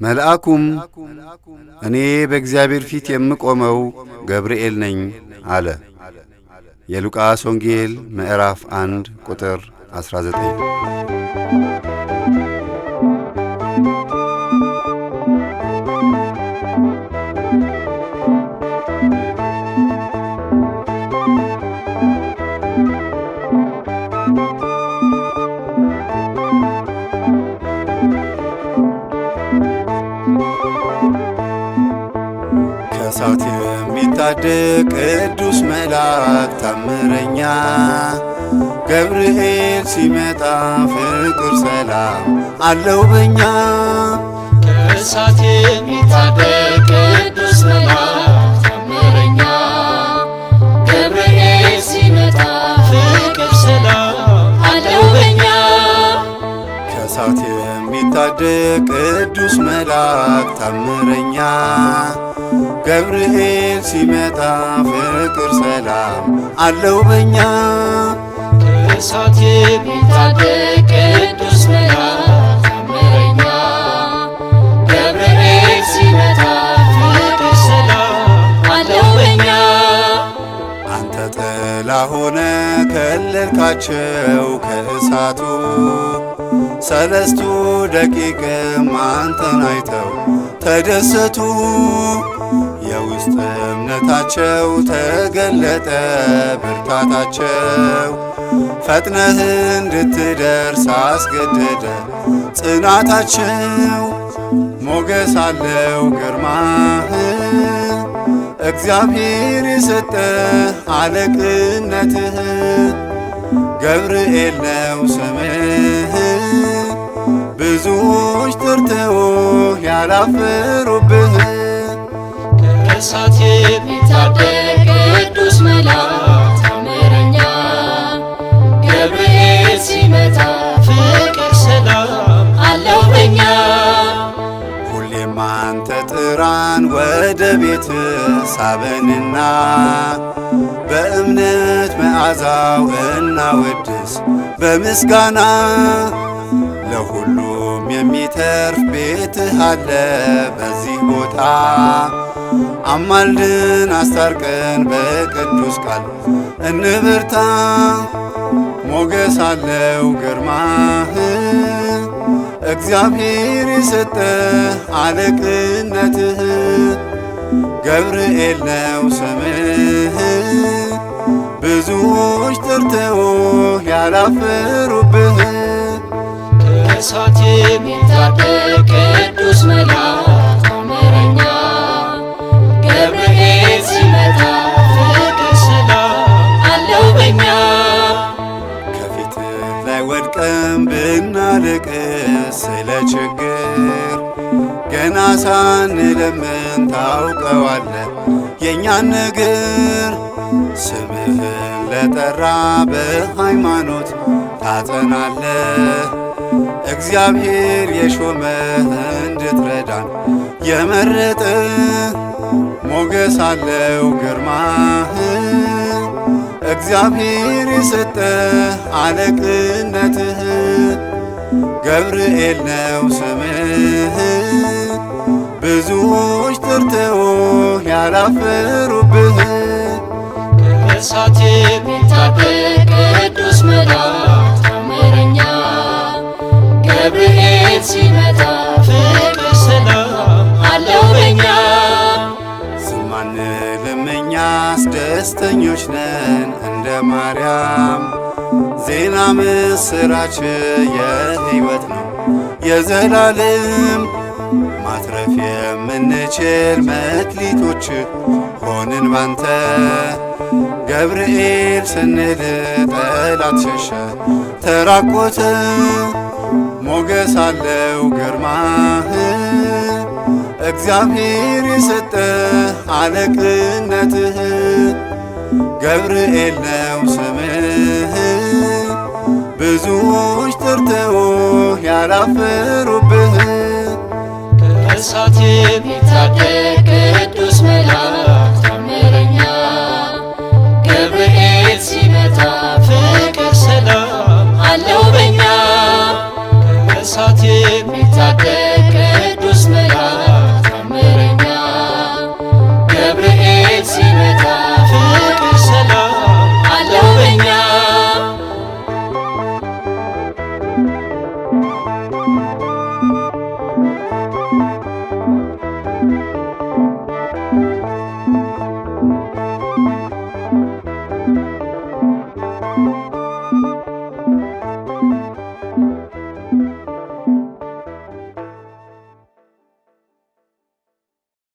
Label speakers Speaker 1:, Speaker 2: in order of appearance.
Speaker 1: መልአኩም እኔ በእግዚአብሔር ፊት የምቆመው ገብርኤል ነኝ አለ። የሉቃስ ወንጌል ምዕራፍ 1 ቁጥር 19። ከእሳት የሚታደግ ቅዱስ መልአክ ታምረኛ ገብርኤል ሲመጣ ፍቅር ሰላም አለው በኛ።
Speaker 2: ከእሳት የሚታደግ ቅዱስ መልአክ ታምረኛ ገብርኤል ሲመጣ ፍቅር ሰላም አለው በኛ።
Speaker 1: ከእሳት የሚታደግ ቅዱስ መልአክ ታምረኛ ገብርኤል ሲመጣ ፍቅር ሰላም አለው በኛ።
Speaker 2: ከእሳት የሚታደግ ቅዱስ መልአክ ታምረኛ ገብርኤል ሲመጣ ፍቅር ሰላም አለው በኛ።
Speaker 1: አንተ ጥላ ሆነ ከለልካቸው ከእሳቱ ሰለስቱ ደቂቅም አንተን አይተው ተደሰቱ። የውስጥ እምነታቸው ተገለጠ ብርታታቸው ፈጥነህ እንድትደርስ አስገደደ ጽናታቸው። ሞገስ አለው ግርማህ እግዚአብሔር የሰጠህ አለቅነትህ። ገብርኤል ነው ስምህ ብዙዎች ጠርተው ያላፈሩብህ።
Speaker 2: ከእሳት የሚታደግ ቅዱስ መልአክ ታምረኛ ገብርኤል ሲመጣ ፍቅር ሰላም አለው በኛ።
Speaker 1: ሁሌም አንተ ጥራን ወደ ቤት ሳበንና በእምነት መዓዛው እናወድስ በምስጋና። ለሁሉም የሚተርፍ ቤትህ አለ በዚህ ቦታ። አማልድን አስታርቀን በቅዱስ ቃል እንበርታ። ሞገስ አለው ግርማህ እግዚአብሔር የሰጠህ አለቅነትህ። ገብርኤል ነው ስምህ ብዙዎች ጠርተው ያላፈሩብህ።
Speaker 2: ከእሳት የሚታደግ ቅዱስ መልአክ ታምረኛ ገብርኤል ሲመጣ ፍቅር ሰላም አለው በኛ።
Speaker 1: ከፊትህ ላይ ወድቀን ብናለቅስ ስለ ችግር ገና ሳንለምን ታውቀዋለህ የእኛን ነገር። ስምህን ለጠራ በሃይማኖት ታጸናለህ። እግዚአብሔር የሾመህ እንድትረዳን የመረጠ። ሞገስ አለው ግርማህ እግዚአብሔር የሰጠህ አለቅነትህ። ገብርኤል ነው ስምህ ብዙዎች ጠርተው ያላፈሩብህ።
Speaker 2: ከእሳት የሚታደግ ቅዱስ መልአክ ታምረኛ ገብርኤል ሲመጣ ፍቅር ሰላም አለው በኛ።
Speaker 1: ዝም አንልም እኛስ ደስተኞች ነን እንደ ማርያም። ዜና ምስራች የሕይወት ነው የዘላለም። ማትረፍ የምንችል መክሊቶች ሆንን ባንተ። ገብርኤል ስንል ጠላት ሸሸ ተራቆተ። ሞገስ አለው ግርማህ እግዚአብሔር የሰጠህ አለቅነትህ። ገብርኤል ነው ስምህ ብዙዎች ጠርተው ያላፈሩብህ።
Speaker 2: ከእሳት የሚታደግ ቅዱስ መልአክ